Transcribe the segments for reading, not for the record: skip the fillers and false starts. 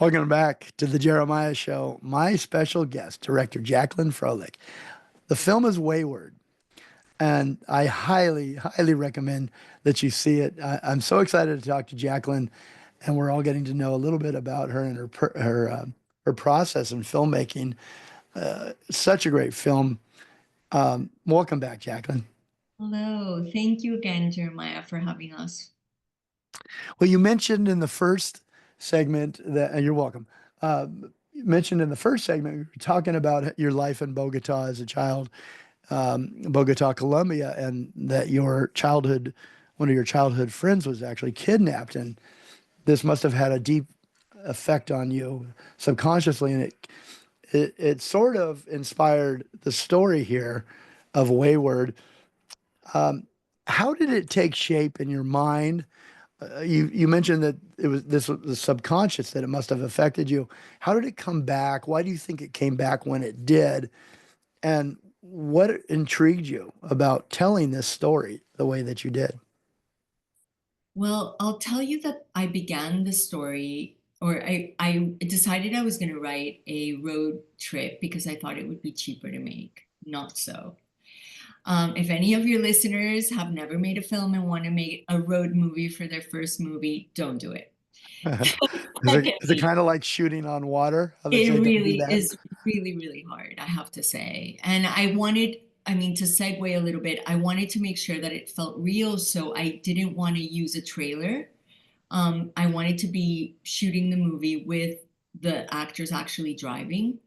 Welcome back to the Jeremiah Show. My special guest, director Jacquelyn Frohlich. The film is Wayward, and I highly, highly recommend that you see it. I'm so excited to talk to Jacquelyn, and we're all getting to know a little bit about her and her process in filmmaking. Such a great film. Welcome back, Jacquelyn. Hello. Thank you again, Jeremiah, for having us. Well, you mentioned in the first segment that, and you're welcome. You mentioned in the first segment, you were talking about your life in Bogota as a child, Bogota, Colombia, and that one of your childhood friends was actually kidnapped. And this must have had a deep effect on you subconsciously. And it sort of inspired the story here of Wayward. How did it take shape in your mind? You mentioned that this was the subconscious that it must have affected you. How did it come back? Why do you think it came back when it did? And what intrigued you about telling this story the way that you did? Well, I'll tell you that I began the story, or I decided I was going to write a road trip because I thought it would be cheaper to make. Not so. If any of your listeners have never made a film and want to make a road movie for their first movie, don't do it. Is it Secondly, kind of like shooting on water? How they it say don't do really that. is really, really hard, I have to say. And I mean, to segue a little bit, I wanted to make sure that it felt real. So I didn't want to use a trailer. I wanted to be shooting the movie with the actors actually driving.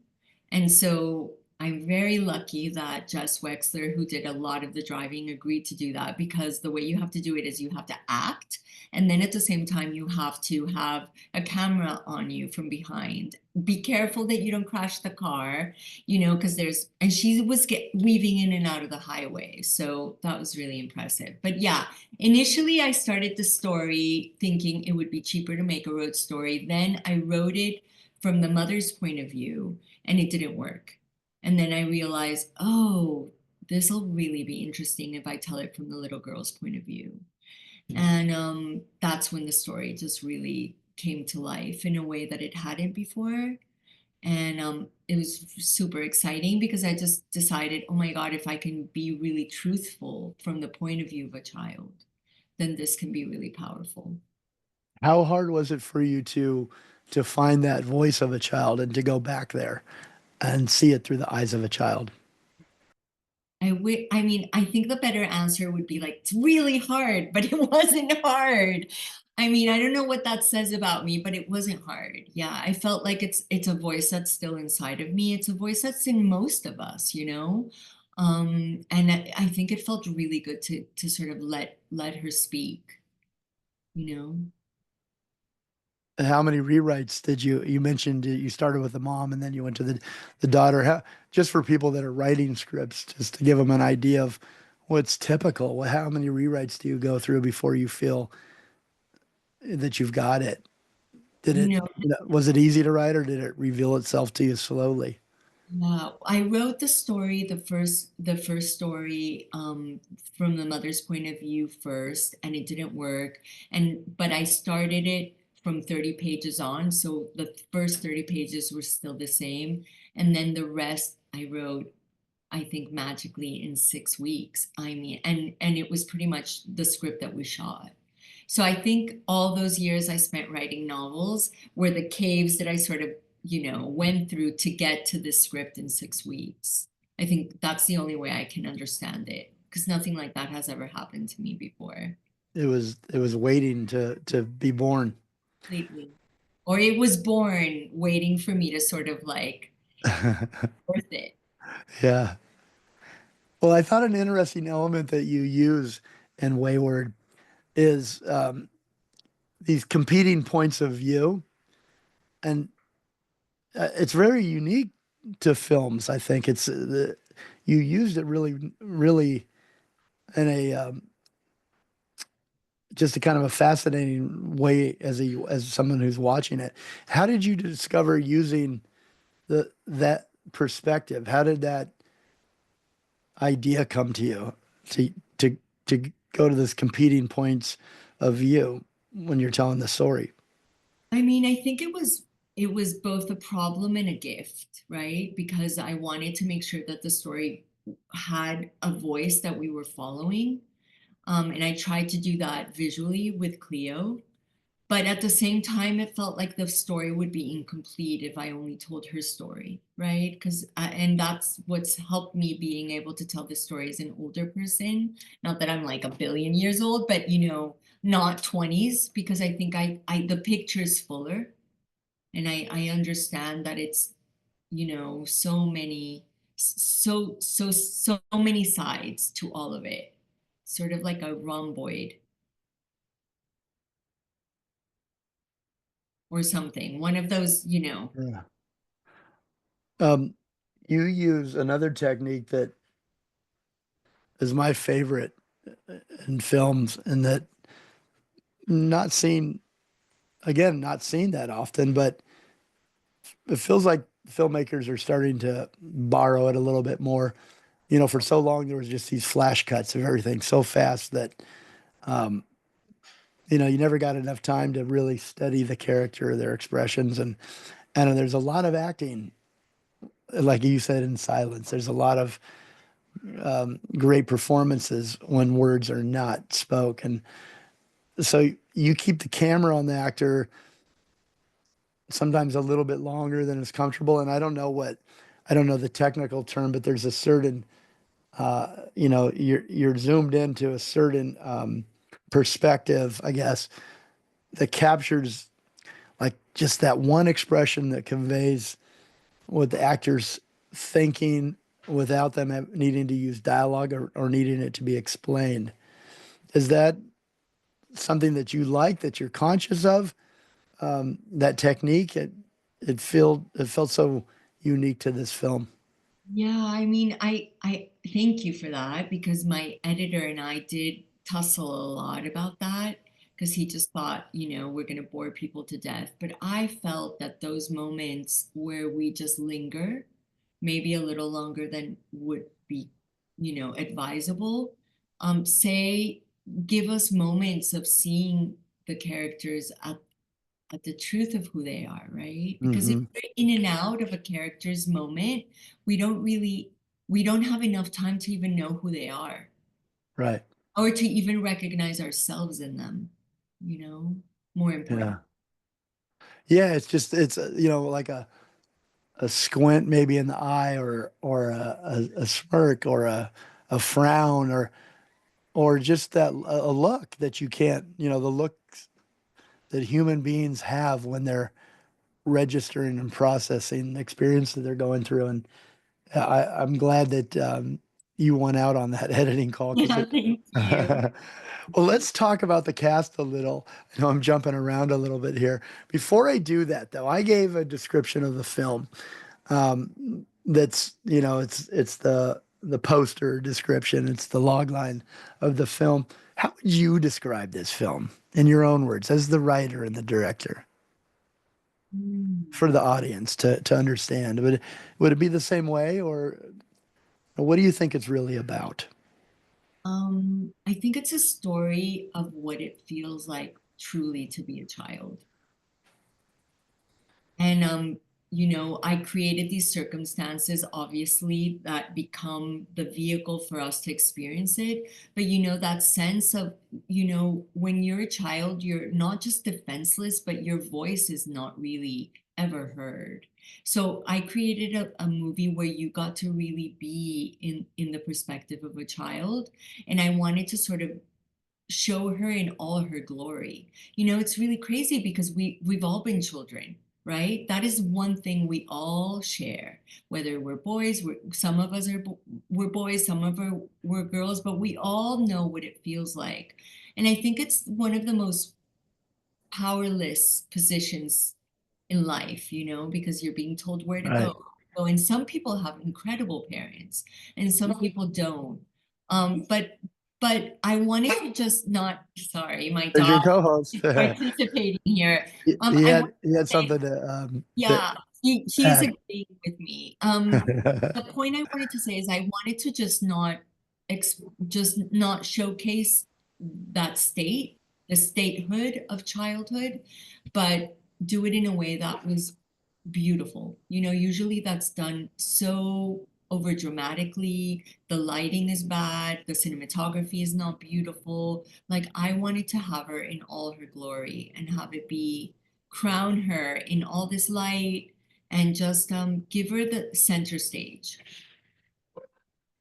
And so I'm very lucky that Jess Wexler, who did a lot of the driving, agreed to do that because the way you have to do it is you have to act. And then at the same time, you have to have a camera on you from behind. Be careful that you don't crash the car, because and she was weaving in and out of the highway. So that was really impressive. But yeah, initially I started the story thinking it would be cheaper to make a road story. Then I wrote it from the mother's point of view and it didn't work. And then I realized, oh, this will really be interesting if I tell it from the little girl's point of view. And that's when the story just really came to life in a way that it hadn't before. And it was super exciting because I just decided, oh my God, if I can be really truthful from the point of view of a child, then this can be really powerful. How hard was it for you to find that voice of a child and to go back there and see it through the eyes of a child? I mean, I think the better answer would be like, it's really hard, but it wasn't hard. I mean, I don't know what that says about me, but it wasn't hard. Yeah, I felt like it's a voice that's still inside of me. It's a voice that's in most of us. And I think it felt really good to sort of let her speak, you know. How many rewrites did you mentioned you started with the mom and then you went to the daughter? Just for people that are writing scripts, just to give them an idea of what's typical. How many rewrites do you go through before you feel that you've got it? You know, Was it easy to write or did it reveal itself to you slowly? I wrote the first story from the mother's point of view first, and it didn't work. But I started it from 30 pages on, so the first 30 pages were still the same, and then the rest I wrote, I think magically in 6 weeks. I mean, and it was pretty much the script that we shot. So I think all those years I spent writing novels were the caves that I sort of, went through to get to this script in 6 weeks. I think that's the only way I can understand it because nothing like that has ever happened to me before. It was waiting to be born. Completely. Or it was born waiting for me to sort of like birth it. Yeah. Well, I thought an interesting element that you use in Wayward is these competing points of view, and it's very unique to films. I think you used it really, really in a just a kind of a fascinating way as someone who's watching it. How did you discover using that perspective? How did that idea come to you to to to go to this competing points of view when you're telling the story? I mean, I think it was it was both a problem and a gift, right? Because I wanted to make sure that the story had a voice that we were following. And I tried to do that visually with Cleo. But at the same time, it felt like the story would be incomplete if I only told her story, right? Because and that's what's helped me being able to tell this story as an older person. Not that I'm like a billion years old, but not 20s, because I think I the picture's fuller, and I understand that it's so many so many sides to all of it, sort of like a rhomboid or something, one of those. Yeah. Um, you use another technique that is my favorite in films, and that not seen not seen that often, but it feels like filmmakers are starting to borrow it a little bit more. For so long there was just these flash cuts of everything so fast that um, you never got enough time to really study the character, their expressions, and there's a lot of acting, like you said, in silence. There's a lot of great performances when words are not spoken. So you keep the camera on the actor sometimes a little bit longer than is comfortable. And I don't know the technical term, but there's a certain, you're zoomed into a certain perspective, I guess, that captures like just that one expression that conveys what the actor's thinking without them needing to use dialogue or needing it to be explained. Is that something that you like, that you're conscious of? That technique, it felt so unique to this film. Yeah, I mean, I thank you for that, because my editor and I did tussle a lot about that, because he just thought, we're going to bore people to death. But I felt that those moments where we just linger, maybe a little longer than would be, advisable, say, give us moments of seeing the characters at the truth of who they are, right? Because if Hmm. we're in and out of a character's moment, we don't really, we don't have enough time to even know who they are, Right. or to even recognize ourselves in them, you know, more important. Yeah. Yeah. It's like a squint maybe in the eye, or a smirk, or a frown, or just a look that you can't, the looks that human beings have when they're registering and processing the experience that they're going through. And I'm glad that you won out on that editing call, because Yeah, it. thank you. Well, let's talk about the cast a little. I know I'm jumping around a little bit here. Before I do that, though, I gave a description of the film. It's the poster description. It's the log line of the film. How would you describe this film in your own words, as the writer and the director, Mm. for the audience to understand? Would it be the same way, or what do you think it's really about? I think it's a story of what it feels like truly to be a child. And I created these circumstances, obviously, that become the vehicle for us to experience it. But that sense of, when you're a child, you're not just defenseless, but your voice is not really ever heard. So I created a movie where you got to really be in the perspective of a child. And I wanted to sort of show her in all her glory. It's really crazy, because we've all been children, right? That is one thing we all share. Whether we're boys, some of us we're boys, some of us we're girls, but we all know what it feels like. And I think it's one of the most powerless positions in life, because you're being told where to go. Right. And some people have incredible parents, and some people don't. But I wanted to just not, sorry, my There's dog your co-host. is participating here. He I had want he had to say, something to yeah, he's add. agreeing with me. The point I wanted to say is I wanted to ex just not showcase that the statehood of childhood, but do it in a way that was beautiful. You know, usually that's done so over dramatically. The lighting is bad, the cinematography is not beautiful. Like I wanted to have her in all her glory and have it be crown her in all this light and just give her the center stage.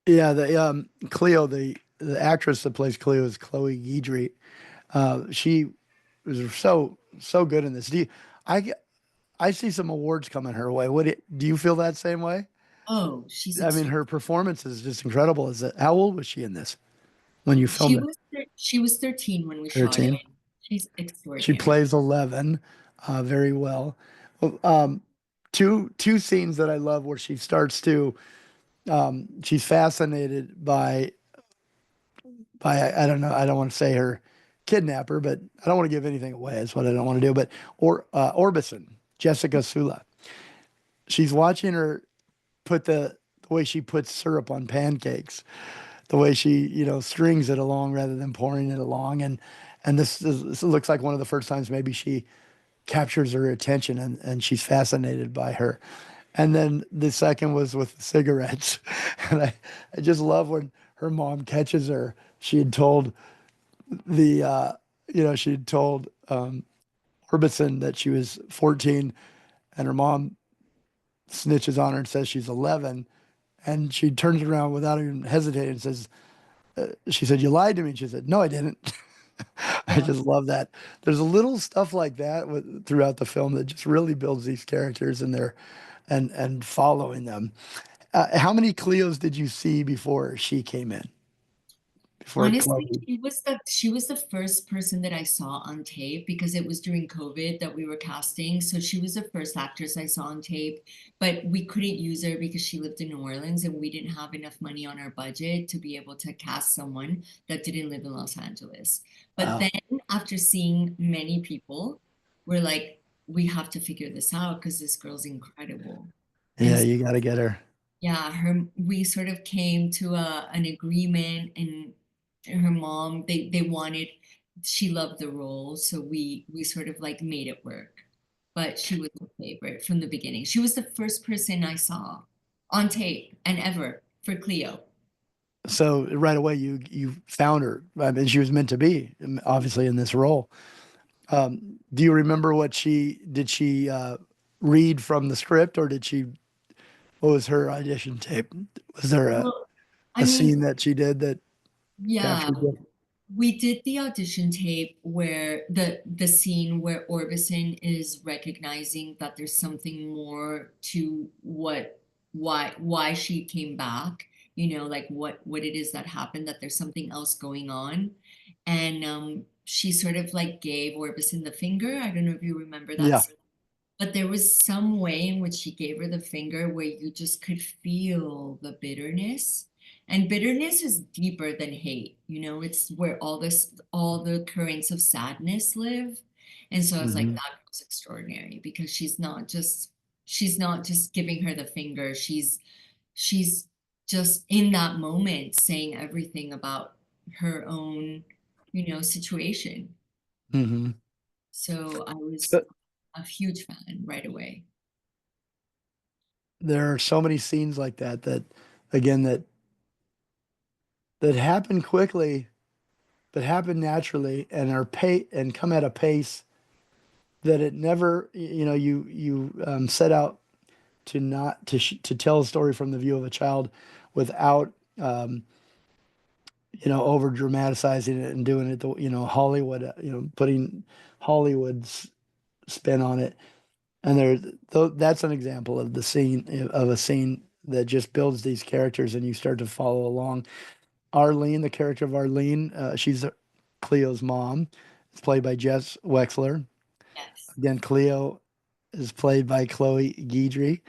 Yeah, the Cleo, the actress that plays Cleo is Chloe Guidry. She was so good in this. I I see some awards coming her way. Do you feel that same way? Oh, she's I mean, her performance is just incredible. How old was she in this when you filmed it? she was 13 when we shot it. 13. She's She extraordinary. plays 11 very well. Well, two scenes that I love where she starts to she's fascinated by I don't know, I don't want to say her kidnapper, but I don't want to give anything away. That's what I don't want to do. But Orbison, Jessica Sula, she's watching her put the way she puts syrup on pancakes, the way she, strings it along rather than pouring it along. And this looks like one of the first times maybe she captures her attention and she's fascinated by her. And then the second was with the cigarettes. And I just love when her mom catches her. She had told the, she had told Orbison that she was 14 and her mom snitches on her and says she's 11. And she turns around without even hesitating and says, she said, "You lied to me." And she said, "No, I didn't." I Yeah. just love that. There's a little stuff like that throughout the film that just really builds these characters and and following them. How many Cleos did you see before she came in? Before Honestly, Chloe? she was the first person that I saw on tape because it was during COVID that we were casting. So she was the first actress I saw on tape, but we couldn't use her because she lived in New Orleans and we didn't have enough money on our budget to be able to cast someone that didn't live in Los Angeles. But Wow. then after seeing many people, we're like, we have to figure this out because this girl's incredible. Yeah, you got to get her. Yeah, her we sort of came to an agreement, and her mom, they wanted, she loved the role, so we sort of like made it work. But she was a favorite from the beginning. She was the first person I saw on tape and ever for Cleo. So right away, you found her. I mean, she was meant to be, obviously, in this role. Do you remember what she did? She read from the script, or did she? What was her audition tape? Was there Well, I a mean, scene that she did that yeah, captured you? we did the audition tape where the scene where Orbison is recognizing that there's something more to what why she came back, you know, like what it is that happened, that there's something else going on. And she sort of like gave Orbison the finger. I don't know if you remember that Yeah. scene. But there was some way in which she gave her the finger where you just could feel the bitterness. And bitterness is deeper than hate, you know, it's where all the currents of sadness live. And so I was like, Hmm. that was extraordinary because she's not just giving her the finger. She's just in that moment saying everything about her own, you know, situation. Hmm. So I was So a huge fan right away. there are so many scenes like that again that happen quickly, but happen naturally and are and come at a pace that it never, you set out to not to tell a story from the view of a child without um, over dramatizing it and doing it Hollywood, putting Hollywood's spin on it. And that's an example of a scene that just builds these characters and you start to follow along. Arlene, the character of Arlene, she's Cleo's mom. It's played by Jess Wexler. Yes. Again, Cleo is played by Chloe Guidry.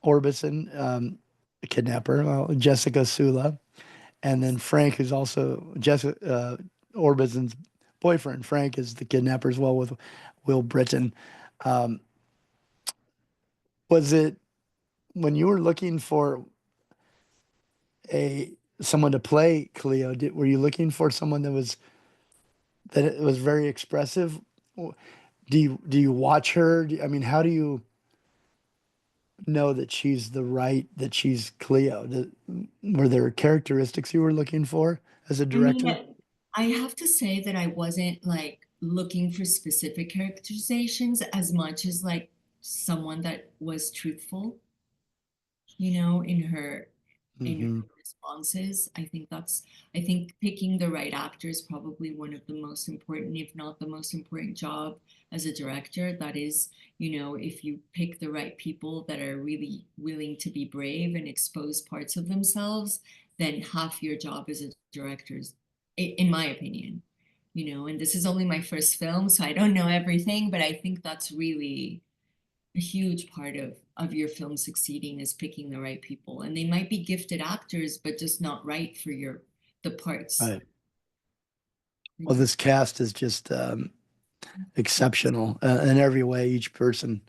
Orbison, the kidnapper, Jessica Sula, and then Frank, who's also Jessica Orbison's boyfriend. Frank is the kidnapper as well with Will Britton. Um, was it when you were looking for a someone to play Cleo? Were you looking for someone that it was very expressive? Do you watch her? I mean, how do you? know that she's Cleo? Were there characteristics you were looking for as a I mean, director? I have to say that I wasn't like looking for specific characterizations as much as like someone that was truthful, in her Hmm. responses. I think picking the right actor is probably one of the most important, if not the most important job as a director. That is, if you pick the right people that are really willing to be brave and expose parts of themselves, then half your job as a director is, in my opinion. And this is only my first film, so I don't know everything, but I think that's really a huge part of your film succeeding is picking the right people, and they might be gifted actors but just not right for the parts Right. that Well, you. this cast is just exceptional in every way. Each person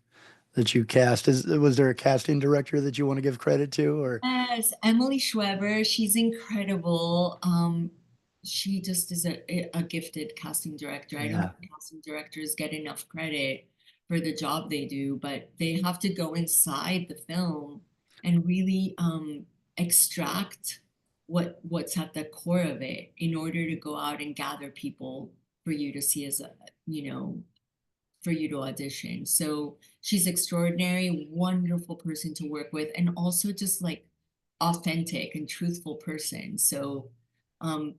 that you cast was there a casting director that you want to give credit to, or Yes, Emily Schweber, she's incredible. She just is a gifted casting director. I don't yeah, think casting directors get enough credit for the job they do, but they have to go inside the film and really extract what's at the core of it in order to go out and gather people for you to see as a, you know, for you to audition. So she's extraordinary, wonderful person to work with, and also just like authentic and truthful person. So um,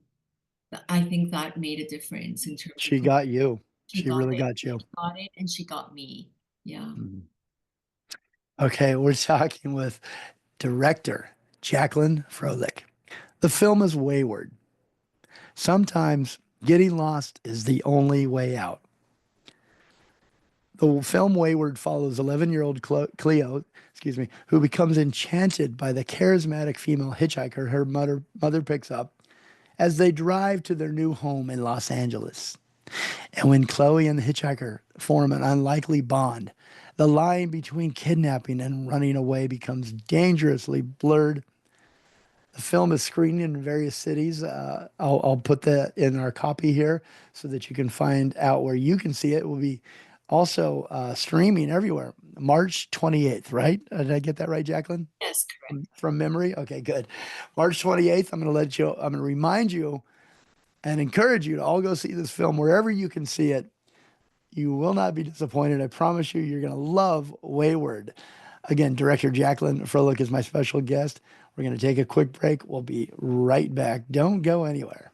I think that made a difference in terms of she who got you. she She got really it. got you. She got it, and she got me. Yeah. Mhm. Okay, we're talking with director Jacquelyn Frohlich. The film is Wayward. Sometimes getting lost is the only way out. The film Wayward follows 11-year-old Cleo, excuse me, who becomes enchanted by the charismatic female hitchhiker her mother picks up as they drive to their new home in Los Angeles. And when Chloe and the hitchhiker form an unlikely bond, the line between kidnapping and running away becomes dangerously blurred. The film is screening in various cities. I'll put that in our copy here so that you can find out where you can see it. It will be also streaming everywhere. March 28th, right? Did I get that right, Jacqueline? Yes, correct. From memory? Okay, good. March 28th, I'm going to remind you and encourage you to all go see this film wherever you can see it. You will not be disappointed. I promise you, you're going to love Wayward. Again, director Jacquelyn Frohlich is my special guest. We're going to take a quick break. We'll be right back. Don't go anywhere.